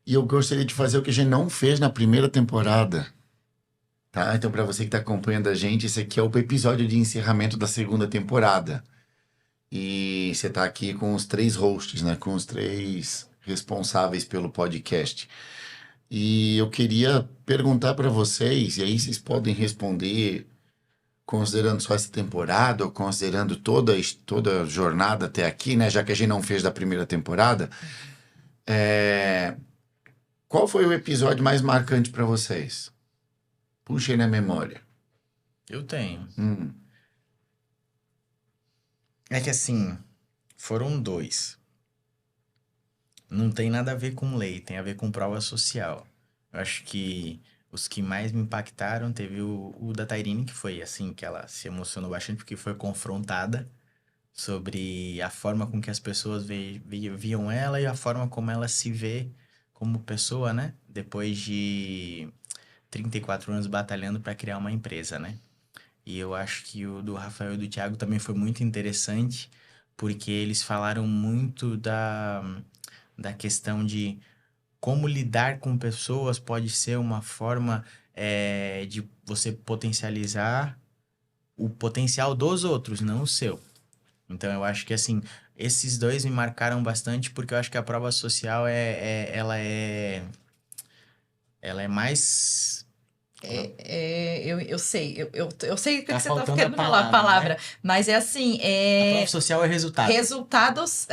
E eu gostaria de fazer o que a gente não fez na primeira temporada, tá? Então, para você que está acompanhando a gente, esse aqui é o episódio de encerramento da segunda temporada. E você está aqui com os 3 hosts, né? Com os 3 responsáveis pelo podcast. E eu queria perguntar para vocês, e aí vocês podem responder considerando só essa temporada ou considerando toda a jornada até aqui, né? Já que a gente não fez da primeira temporada. Qual foi o episódio mais marcante para vocês? Puxem na memória. Eu tenho. Hum, É que assim, foram 2. Não tem nada a ver com lei, tem a ver com prova social. Eu acho que os que mais me impactaram teve o da Tairine, que foi assim, que ela se emocionou bastante porque foi confrontada sobre a forma com que as pessoas viam ela e a forma como ela se vê como pessoa, né? Depois de 34 anos batalhando para criar uma empresa, né? E eu acho que o do Rafael e do Thiago também foi muito interessante, porque eles falaram muito da questão de como lidar com pessoas pode ser uma forma de você potencializar o potencial dos outros, não o seu. Então eu acho que assim, esses 2 me marcaram bastante, porque eu acho que a prova social ela é mais. Eu sei, eu sei o que Tá você tá faltando a querendo falar, a palavra, palavra, né? mas é assim, A prova social é resultado. resultados,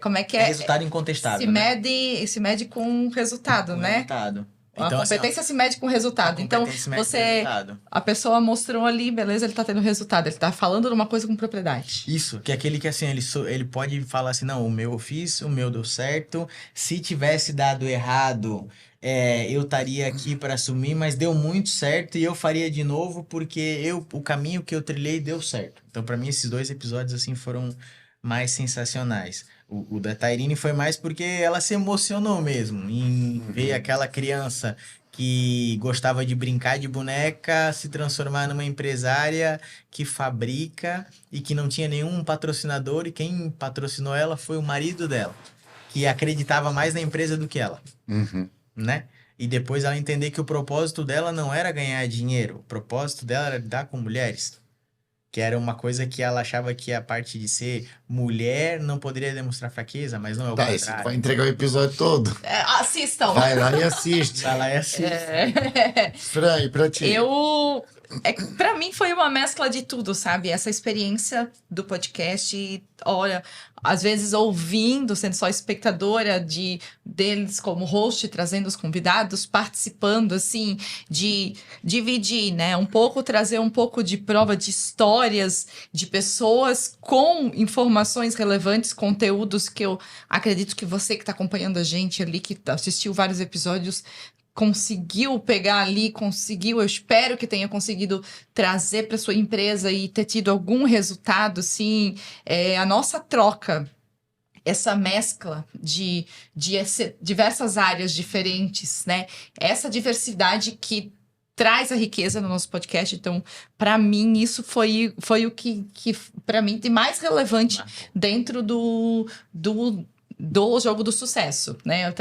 como é que É é? resultado incontestável, Se né? se mede com resultado, Com né? resultado. A Então, assim, competência se mede com resultado. a Então, competência se mede com resultado. a pessoa mostrou ali, beleza, ele tá tendo resultado, ele tá falando de uma coisa com propriedade. Isso, que é aquele que assim, ele pode falar assim, não, o meu eu fiz, o meu deu certo, se tivesse dado errado, eu estaria aqui para assumir, mas deu muito certo e eu faria de novo porque o caminho que eu trilhei deu certo. Então, para mim, esses 2 episódios assim foram mais sensacionais. O da Tairine foi mais porque ela se emocionou mesmo em ver aquela criança que gostava de brincar de boneca se transformar numa empresária que fabrica e que não tinha nenhum patrocinador, e quem patrocinou ela foi o marido dela, que acreditava mais na empresa do que ela, uhum. né? E depois ela entender que o propósito dela não era ganhar dinheiro, o propósito dela era lidar com mulheres. Que era uma coisa que ela achava que a parte de ser mulher não poderia demonstrar fraqueza, mas não é o Tá, esse vai contrário. entregar o episódio todo. Assistam! Vai lá e assiste. Vai lá e assiste. Fran, e pra ti? Pra mim foi uma mescla de tudo, sabe? Essa experiência do podcast, olha, às vezes ouvindo, sendo só espectadora deles como host, trazendo os convidados, participando, assim, de dividir, né? Um pouco, trazer um pouco de prova de histórias de pessoas com informações relevantes, conteúdos que eu acredito que você que está acompanhando a gente ali, que assistiu vários episódios, conseguiu pegar ali, eu espero que tenha conseguido trazer para sua empresa e ter tido algum resultado, assim, a nossa troca, essa mescla de diversas áreas diferentes, né? Essa diversidade que traz a riqueza no nosso podcast. Então, para mim, isso foi o que para mim, tem mais relevante dentro do jogo do sucesso, né?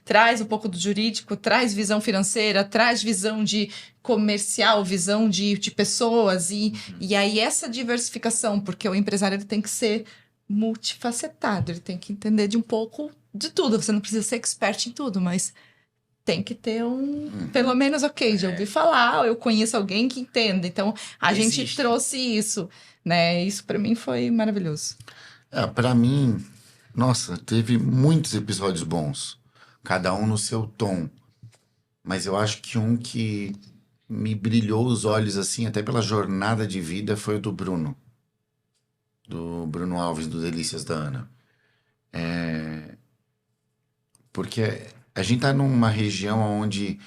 Traz um pouco do jurídico, traz visão financeira, traz visão de comercial, visão de pessoas, e aí essa diversificação, porque o empresário ele tem que ser multifacetado, ele tem que entender de um pouco de tudo. Você não precisa ser expert em tudo, mas tem que ter pelo menos, já ouvi falar, eu conheço alguém que entenda. Então, a gente trouxe isso, né? Isso para mim foi maravilhoso. Pra mim, nossa, teve muitos episódios bons, cada um no seu tom. Mas eu acho que um que me brilhou os olhos, assim, até pela jornada de vida, foi o do Bruno Alves, do Delícias da Ana. Porque a gente tá numa região onde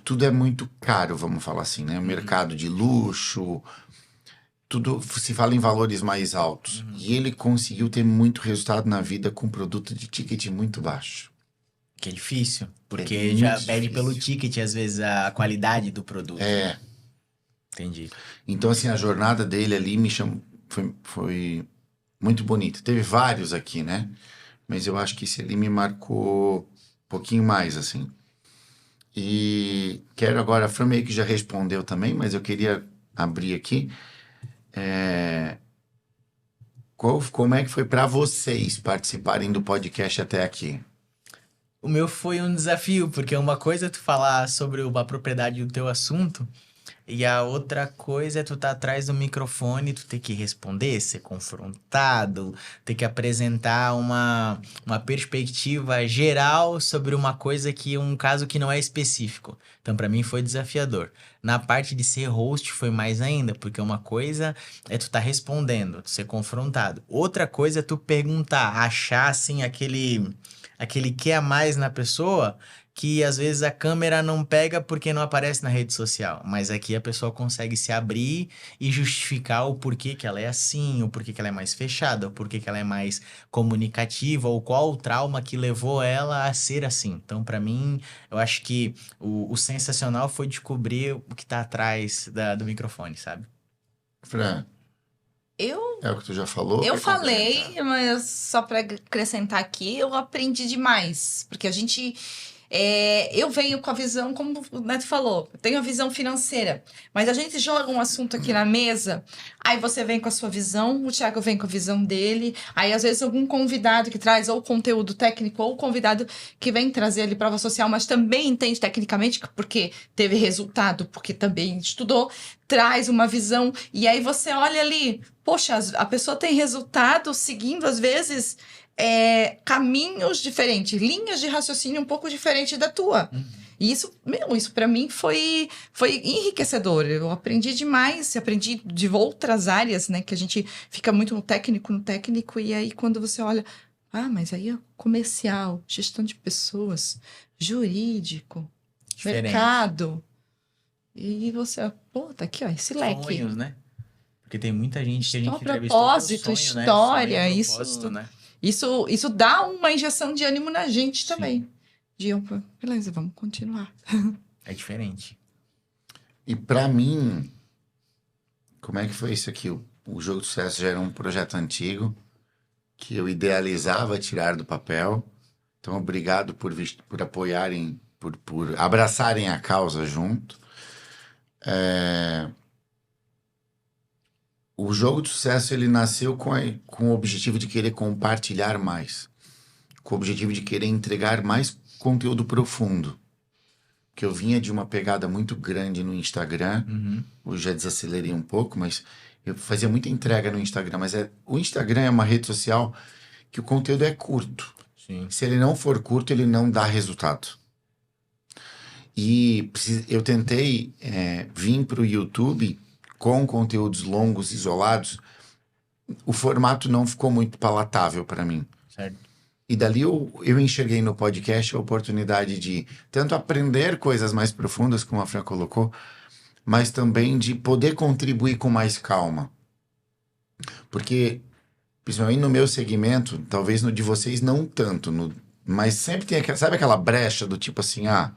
tudo é muito caro, vamos falar assim, né? O mercado de luxo, tudo se fala em valores mais altos. E ele conseguiu ter muito resultado na vida com produto de ticket muito baixo. Que é difícil, porque É já muito pede pelo difícil. ticket, às vezes, a qualidade do produto. Entendi. Então, assim, a jornada dele ali foi muito bonita. Teve vários aqui, né? Mas eu acho que esse ali me marcou pouquinho mais, assim. E quero agora, a Fran meio que já respondeu também, mas eu queria abrir aqui. Como é que foi para vocês participarem do podcast até aqui? O meu foi um desafio, porque uma coisa é tu falar sobre uma propriedade do teu assunto, e a outra coisa é tu tá atrás do microfone, tu ter que responder, ser confrontado, ter que apresentar uma perspectiva geral sobre uma coisa um caso que não é específico. Então, para mim foi desafiador. Na parte de ser host foi mais ainda, porque uma coisa é tu tá respondendo, tu ser confrontado. Outra coisa é tu perguntar, achar assim aquele que a mais na pessoa, que às vezes a câmera não pega porque não aparece na rede social, mas aqui a pessoa consegue se abrir e justificar o porquê que ela é assim, o porquê que ela é mais fechada, o porquê que ela é mais comunicativa, ou qual o trauma que levou ela a ser assim. Então, para mim, eu acho que o sensacional foi descobrir o que tá atrás do microfone, sabe? Fran, Eu é o que tu já falou? Eu Quer falei, complementar? mas só para acrescentar aqui, eu aprendi demais. Porque a gente. Eu venho com a visão, como o Neto falou, eu tenho a visão financeira. Mas a gente joga um assunto aqui na mesa, aí você vem com a sua visão, o Thiago vem com a visão dele. Aí, às vezes, algum convidado que traz ou conteúdo técnico, ou convidado que vem trazer ali prova social, mas também entende tecnicamente, porque teve resultado, porque também estudou, traz uma visão. E aí você olha ali. Poxa, a pessoa tem resultado seguindo, às vezes, caminhos diferentes, linhas de raciocínio um pouco diferentes da tua. E isso para mim foi enriquecedor. Eu aprendi demais, aprendi de outras áreas, né? Que a gente fica muito no técnico, e aí quando você olha, mas aí é comercial, gestão de pessoas, jurídico, Diferente. mercado. E você, tá aqui, ó, esse leque. Sonhos, né? Porque tem muita gente que a gente Só entrevistou propósito, que é o sonho, história, né? Sonho, isso- propósito, né? Isso dá uma injeção de ânimo na gente Sim. também. Opa, beleza, vamos continuar. É diferente. E pra mim, como é que foi isso aqui? O Jogo do Sucesso já era um projeto antigo que eu idealizava tirar do papel. Então, obrigado por apoiarem, por abraçarem a causa junto. O Jogo do Sucesso ele nasceu com o objetivo de querer compartilhar mais, com o objetivo de querer entregar mais conteúdo profundo. Que eu vinha de uma pegada muito grande no Instagram. Hoje já desacelerei um pouco, mas eu fazia muita entrega no Instagram. Mas o Instagram é uma rede social que o conteúdo é curto. Sim. Se ele não for curto, ele não dá resultado. E eu tentei vir para o YouTube com conteúdos longos, isolados. O formato não ficou muito palatável para mim. Certo. E dali eu enxerguei no podcast a oportunidade de tanto aprender coisas mais profundas, como a Fran colocou, mas também de poder contribuir com mais calma. Porque, principalmente no meu segmento, talvez no de vocês não tanto, mas sempre tem sabe aquela brecha do tipo assim, a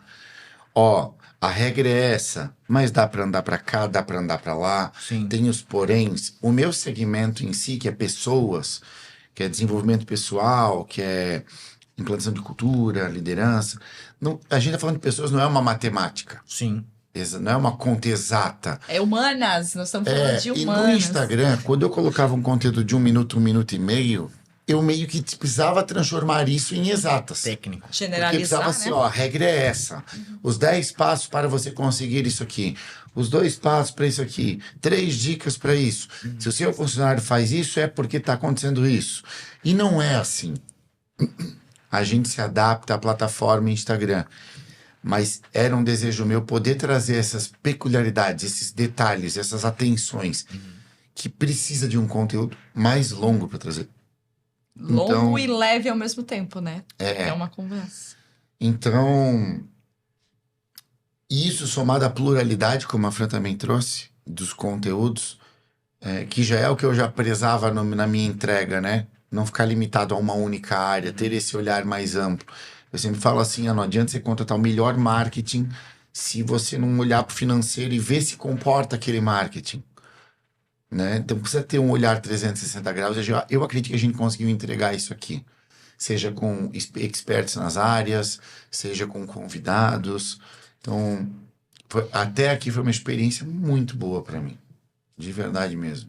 regra é essa, mas dá para andar para cá, dá para andar para lá, Sim. tem os poréns. O meu segmento em si, que é pessoas, que é desenvolvimento pessoal, que é implantação de cultura, liderança. A gente está falando de pessoas, não é uma matemática. Sim. Não é uma conta exata. É humanas, nós estamos falando de E humanas. no Instagram, quando eu colocava um conteúdo de 1 minuto e meio, eu meio que precisava transformar isso em exatas. Técnico. Porque Generalizar, precisava né? assim, a regra é essa. Os 10 passos para você conseguir isso aqui. Os 2 passos para isso aqui. 3 dicas para isso. Se o seu funcionário faz isso, é porque está acontecendo isso. E não é assim. A gente se adapta à plataforma Instagram. Mas era um desejo meu poder trazer essas peculiaridades, esses detalhes, essas atenções que precisa de um conteúdo mais longo para trazer. Longo Então- e leve ao mesmo tempo, né? É. É uma conversa. Então, isso somado à pluralidade, como a Fran também trouxe, dos conteúdos, que já é o que eu já prezava na minha entrega, né? Não ficar limitado a uma única área, ter esse olhar mais amplo. Eu sempre falo assim, não adianta você contratar o melhor marketing se você não olhar para o financeiro e ver se comporta aquele marketing. Né? Então precisa ter um olhar 360 graus. Eu acredito que a gente conseguiu entregar isso aqui. seja com experts nas áreas, seja com convidados. Então, até aqui foi uma experiência muito boa para mim, de verdade mesmo.